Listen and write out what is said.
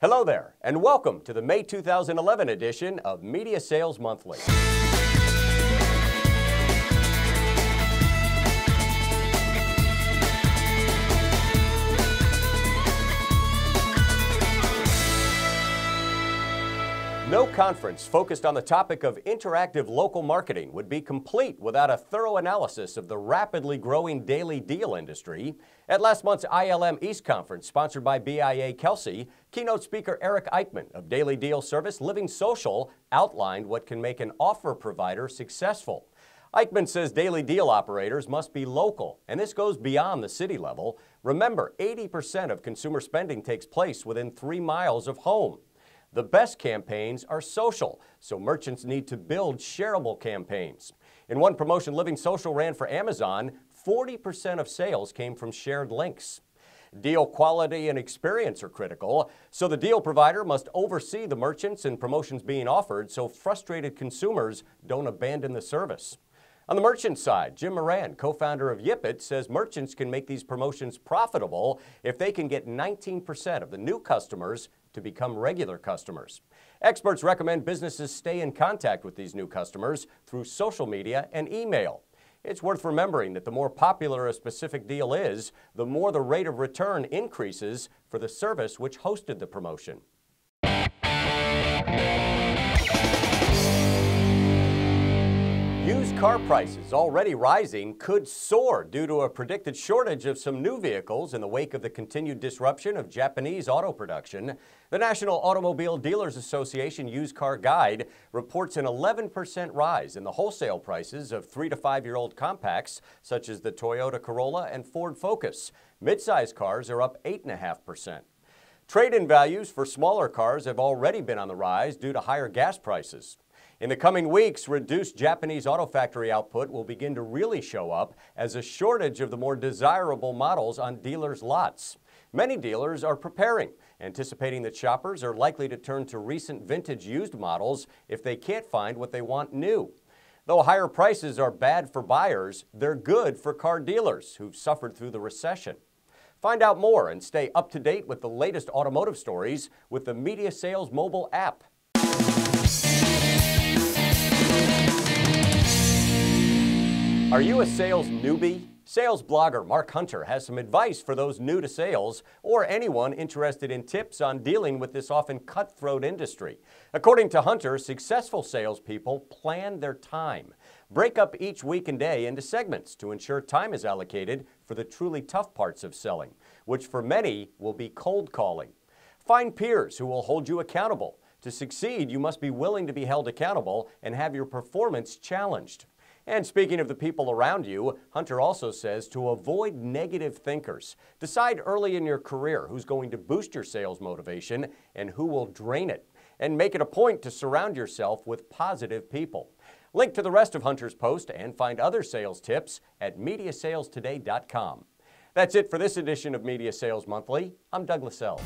Hello there, and welcome to the May 2011 edition of Media Sales Monthly. No conference focused on the topic of interactive local marketing would be complete without a thorough analysis of the rapidly growing daily deal industry. At last month's ILM East Conference, sponsored by BIA Kelsey, keynote speaker Eric Eichmann of daily deal service Living Social outlined what can make an offer provider successful. Eichmann says daily deal operators must be local, and this goes beyond the city level. Remember, 80% of consumer spending takes place within 3 miles of home. The best campaigns are social, so merchants need to build shareable campaigns. In one promotion Living Social ran for Amazon, 40% of sales came from shared links. Deal quality and experience are critical, so the deal provider must oversee the merchants and promotions being offered so frustrated consumers don't abandon the service. On the merchant side, Jim Moran, co-founder of Yipit, says merchants can make these promotions profitable if they can get 19% of the new customers to become regular customers. Experts recommend businesses stay in contact with these new customers through social media and email. It's worth remembering that the more popular a specific deal is, the more the rate of return increases for the service which hosted the promotion. Used car prices, already rising, could soar due to a predicted shortage of some new vehicles in the wake of the continued disruption of Japanese auto production. The National Automobile Dealers Association Used Car Guide reports an 11% rise in the wholesale prices of 3- to 5-year-old compacts, such as the Toyota Corolla and Ford Focus. Midsize cars are up 8.5%. Trade-in values for smaller cars have already been on the rise due to higher gas prices. In the coming weeks, reduced Japanese auto factory output will begin to really show up as a shortage of the more desirable models on dealers' lots. Many dealers are preparing, anticipating that shoppers are likely to turn to recent vintage used models if they can't find what they want new. Though higher prices are bad for buyers, they're good for car dealers who've suffered through the recession. Find out more and stay up to date with the latest automotive stories with the Media Sales mobile app. Are you a sales newbie? Sales blogger Mark Hunter has some advice for those new to sales or anyone interested in tips on dealing with this often cutthroat industry. According to Hunter, successful salespeople plan their time. Break up each week and day into segments to ensure time is allocated for the truly tough parts of selling, which for many will be cold calling. Find peers who will hold you accountable. To succeed, you must be willing to be held accountable and have your performance challenged. And speaking of the people around you, Hunter also says to avoid negative thinkers. Decide early in your career who's going to boost your sales motivation and who will drain it. And make it a point to surround yourself with positive people. Link to the rest of Hunter's post and find other sales tips at MediaSalesToday.com. That's it for this edition of Media Sales Monthly. I'm Doug Lascelles.